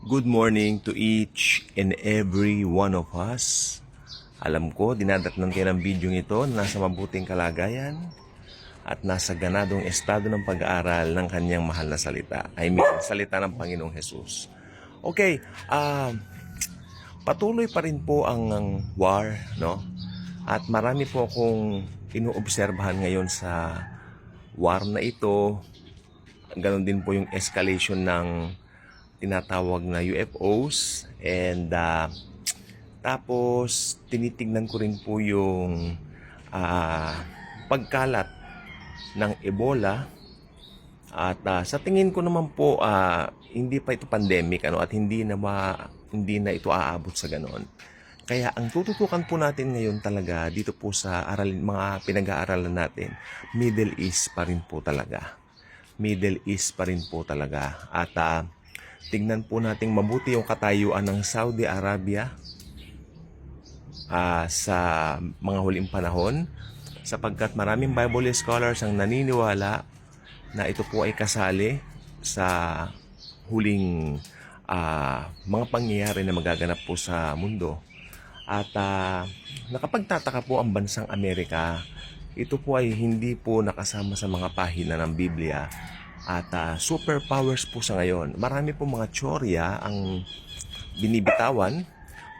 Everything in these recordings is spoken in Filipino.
Good morning to each and every one of us. Alam ko, dinadatnan kayo ng video ito na nasa mabuting kalagayan at nasa ganadong estado ng pag-aaral ng kanyang mahal na salita. Salita ng Panginoong Jesus. Okay, patuloy pa rin po ang war, no? At marami po akong inuobserbahan ngayon sa war na ito. Ganon din po yung escalation ng tinatawag na UFOs and tapos tinitignan ko rin po yung pagkalat ng Ebola at sa tingin ko naman po hindi pa ito pandemic at hindi na ito aabot sa ganon. Kaya ang tututukan po natin ngayon talaga dito po sa mga pinag-aaralan natin, Middle East pa rin po talaga. Middle East pa rin po talaga. At tignan po natin mabuti yung katayuan ng Saudi Arabia sa mga huling panahon, sapagkat maraming Bible scholars ang naniniwala na ito po ay kasali sa huling mga pangyayari na magaganap po sa mundo. At nakapagtataka po ang bansang Amerika, ito po ay hindi po nakasama sa mga pahina ng Biblia. At superpowers po sa ngayon. Marami po mga tsorya ang binibitawan.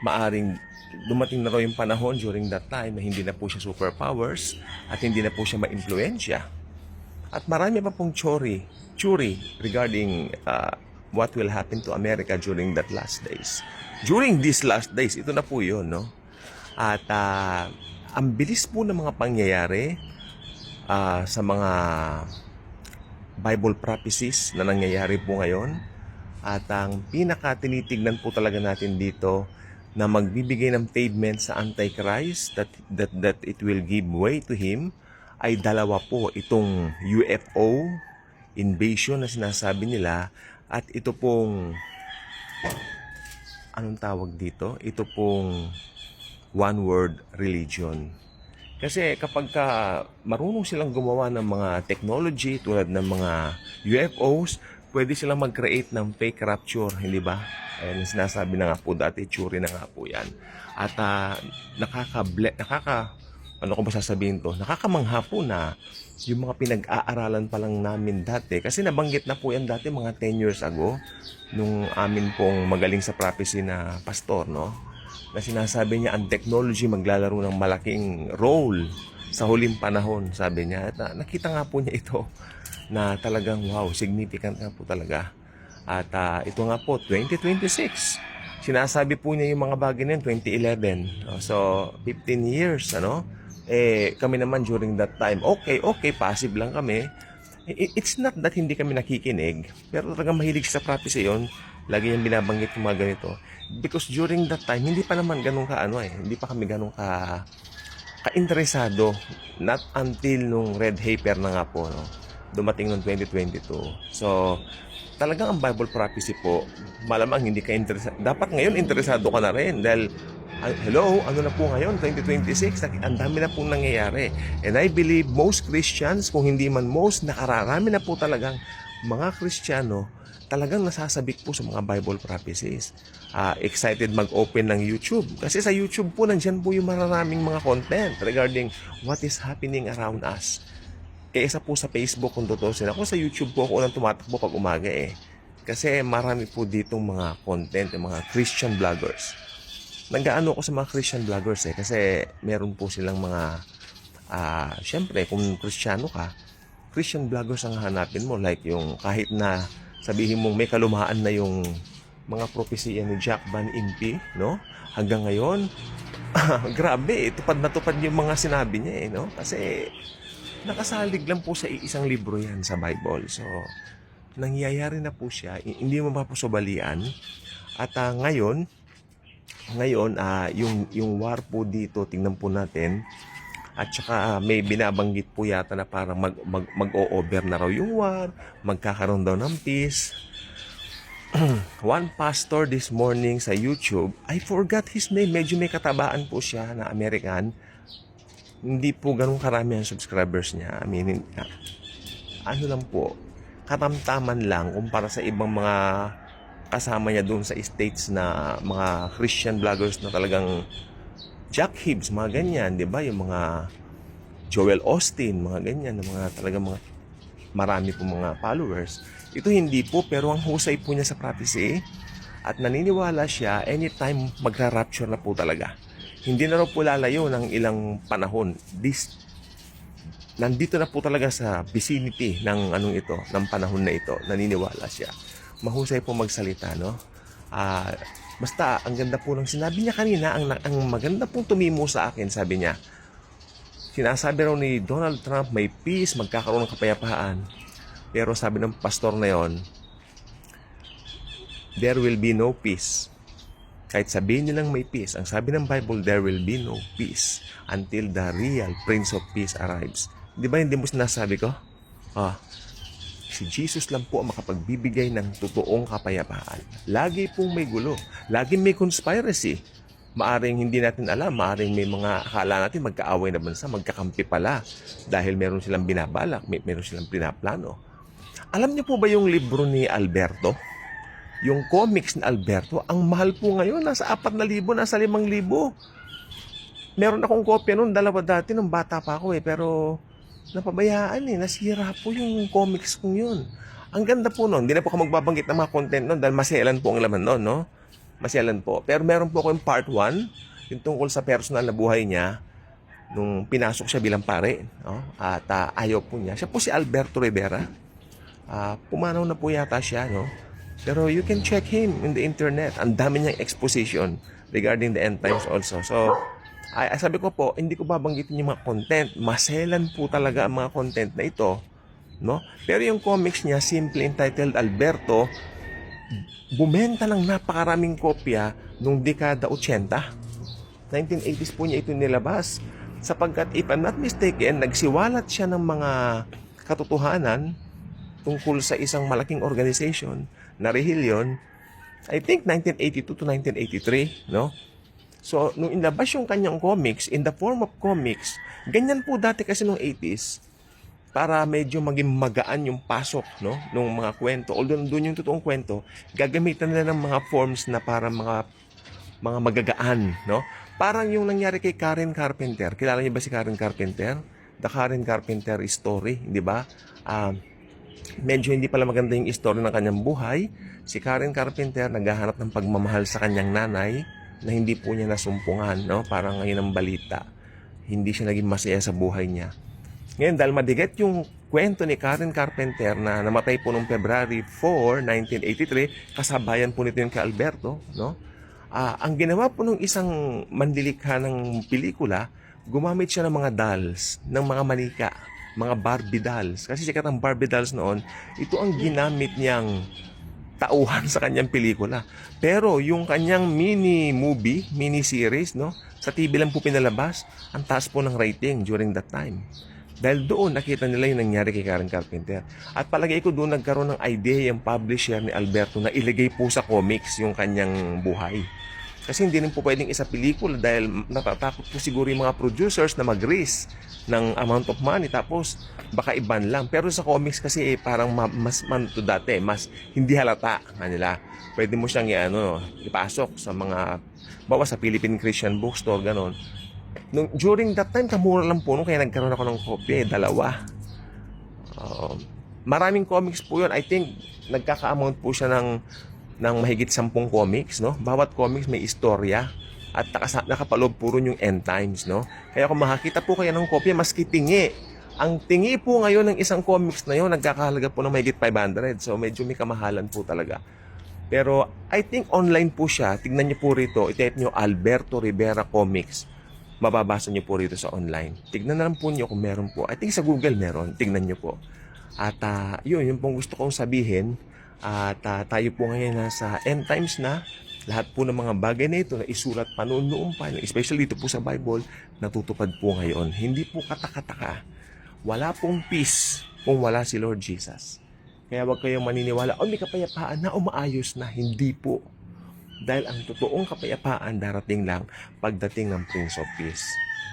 Maaring dumating na raw yung panahon during that time na hindi na po siya superpowers at hindi na po siya ma-impluensya. At marami pa pong tsuri regarding what will happen to America during that last days. During these last days, ito na po yun, no? At ang bilis po ng mga pangyayari sa mga Bible prophecies na nangyayari po ngayon. At ang pinaka-tinitignan po talaga natin dito na magbibigay ng pavement sa Antichrist that it will give way to him ay dalawa po, itong UFO invasion na sinasabi nila at ito pong anong tawag dito? Ito pong one word religion. Kasi kapag marunong silang gumawa ng mga technology tulad ng mga UFOs, pwede silang mag-create ng fake rapture, hindi ba? Ayan, sinasabi na nga po dati, tsuri na nga po yan. At ano ko ba sasabihin to? Nakakamangha po na yung mga pinag-aaralan pa lang namin dati. Kasi nabanggit na po yan dati mga 10 years ago, nung amin pong magaling sa prophecy na pastor, no? Na sinasabi niya ang technology maglalaro ng malaking role sa huling panahon, sabi niya. At nakita nga po niya ito na talagang wow, significant nga po talaga. At ito nga po, 2026. Sinasabi po niya yung mga bagay na yun, 2011. So, 15 years, ano? Kami naman during that time, okay, passive lang kami. It's not that hindi kami nakikinig, pero talagang mahilig sa prophecy yun. Lagi yung binabanggit yung mga ganito. Because during that time, hindi pa naman ganun hindi pa kami ganun ka-interesado. Not until nung Red Heifer na nga po, no? Dumating noong 2022. So, talagang ang Bible prophecy po, malamang hindi ka interesado. Dapat ngayon interesado ka na rin dahil hello, ano na po ngayon, 2026, ang dami na pong nangyayari. And I believe most Christians, kung hindi man most, nakararami na po talagang mga Kristiyano talagang nasasabik po sa mga Bible prophecies. Excited mag-open ng YouTube. Kasi sa YouTube po, nandyan po yung mararaming mga content regarding what is happening around us. Kaysa po sa Facebook, kung tutusin ako, sa YouTube po ako unang tumatakbo pag umaga Kasi marami po ditong mga content, yung mga Christian vloggers. Nag-aano ako sa mga Christian vloggers kasi meron po silang mga syempre kung Kristiyano ka, Christian vloggers ang hanapin mo, like yung kahit na sabihin mong may kalumaan na yung mga propesya ni Jack Van Impe, no? Hanggang ngayon grabe, tupad na tupad yung mga sinabi niya no? Kasi nakasalig lang po sa isang libro yan sa Bible. So nangyayari na po siya, hindi mo mapusubalian. At ngayon yung war po dito, tingnan po natin. At saka may binabanggit po yata na parang mag-o-over na raw yung war, magkakaroon daw ng peace. One pastor this morning sa YouTube, I forgot his name, medyo may katabaan po siya na American. Hindi po ganun karami ang subscribers niya. I mean, ano lang po, katamtaman lang kumpara sa ibang mga kasama niya doon sa states na mga Christian vloggers na talagang Jack Hibbs, mga ganyan, di ba? Yung mga Joel Austin, mga ganyan, mga talagang mga marami po mga followers. Ito hindi po, pero ang husay po niya sa prophecy at naniniwala siya anytime magra-rapture na po talaga. Hindi na raw po lalayo ng ilang panahon. Nandito na po talaga sa vicinity ng ng panahon na ito. Naniniwala siya. Mahusay po magsalita, no? Basta, ang ganda po ng sinabi niya kanina, ang maganda pong tumimo sa akin, sabi niya, sinasabi raw ni Donald Trump, may peace, magkakaroon ng kapayapaan. Pero sabi ng pastor na yon, there will be no peace. Kahit sabihin nilang may peace, ang sabi ng Bible, there will be no peace until the real Prince of Peace arrives. Di ba hindi mo sinasabi ko? Si Jesus lang po ang makapagbibigay ng totoong kapayapaan. Lagi pong may gulo. Lagi may conspiracy. Maaring hindi natin alam. Maaring may mga akala natin magkaaway na bansa, magkakampi pala. Dahil meron silang binabalak, meron silang pinaplano. Alam niyo po ba yung libro ni Alberto? Yung comics ni Alberto, ang mahal po ngayon. Nasa 4,000, nasa 5,000. Meron akong kopya nun, dalawa dati nung bata pa ako pero napabayaan nasira po yung comics kong yun. Ang ganda po nun, hindi na po ako magbabanggit ng mga content nun dahil maselan po ang laman nun, no? Maselan po. Pero meron po ako yung part 1, yung tungkol sa personal na buhay niya nung pinasok siya bilang pare, no? At ayaw po niya. Siya po si Alberto Rivera. Pumanaw na po yata siya, no? Pero you can check him in the internet. Ang dami niyang exposition regarding the end times also. So, sabi ko po, hindi ko babanggitin yung mga content. Maselan po talaga ang mga content na ito, no? Pero yung comics niya, simple entitled Alberto, bumenta ng napakaraming kopya nung dekada 80. 1980s po niya ito nilabas. Sapagkat, if I'm not mistaken, nagsiwalat siya ng mga katotohanan tungkol sa isang malaking organization na rehilyon, I think 1982 to 1983, no? So, nung inlabas yung kanyang comics, in the form of comics, ganyan po dati kasi nung 80s, para medyo maging magaan yung pasok, no, nung mga kwento. Although doon yung totoong kwento, gagamitan nila ng mga forms na para mga magagaan, no? Parang yung nangyari kay Karen Carpenter. Kilala niyo ba si Karen Carpenter? The Karen Carpenter story, di ba? Medyo hindi pala maganda yung story ng kanyang buhay. Si Karen Carpenter naghahanap ng pagmamahal sa kanyang nanay, na hindi po niya nasumpungan, no? Parang ngayon ang balita. Hindi siya naging masaya sa buhay niya. Ngayon, dahil madigat yung kwento ni Karen Carpenter na namatay po noong February 4, 1983, kasabayan po nito yung kay Alberto, no? Ang ginawa po ng isang manlilikha ng pelikula, gumamit siya ng mga dolls, ng mga manika, mga Barbie dolls. Kasi sikat ang Barbie dolls noon, ito ang ginamit niyang tauhan sa kanyang pelikula. Pero yung kanyang mini-movie, mini-series, no? Sa TV lang po pinalabas, ang taas po ng rating during that time. Dahil doon, nakita nila yung nangyari kay Karen Carpenter. At palagay ko doon nagkaroon ng idea yung publisher ni Alberto na ilagay po sa comics yung kanyang buhay. Kasi hindi rin po pwedeng isa pelikula dahil natatakot po siguro yung mga producers na mag-risk ng amount of money tapos baka iban lang. Pero sa comics kasi parang mas dati, mas hindi halata kanila. Pwede mo siyang ipasok sa mga bawa sa Philippine Christian Bookstore, ganon. During that time, kamura lang po kaya nagkaroon ako ng kopya, 2. Maraming comics po yun. I think nagkaka-amount po siya ng mahigit 10 comics, no? Bawat comics may istorya at nakapaloob puro yung end times, no? Kaya kung makakita po kayo ng kopya, maski tingi. Ang tingi po ngayon ng isang comics na yun, nagkakahalaga po ng mahigit 500. So, medyo may kamahalan po talaga. Pero, I think online po siya. Tignan niyo po rito. I-type niyo Alberto Rivera Comics. Mababasa niyo po rito sa online. Tignan na lang po niyo kung meron po. I think sa Google meron. Tignan niyo po. At yun pong gusto kong sabihin. At tayo po ngayon nasa end times na. Lahat po ng mga bagay na ito na isulat pa noon pa, especially dito po sa Bible, natutupad po ngayon. Hindi po katakataka. Wala pong peace kung wala si Lord Jesus. Kaya huwag kayong maniniwala, may kapayapaan na umaayos na. Hindi po. Dahil ang totoong kapayapaan darating lang pagdating ng Prince of Peace.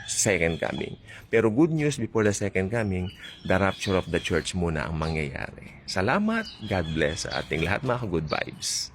Second coming. Pero good news, before the second coming, the rapture of the church muna ang mangyayari. Salamat. God bless sa ating lahat, mga good vibes.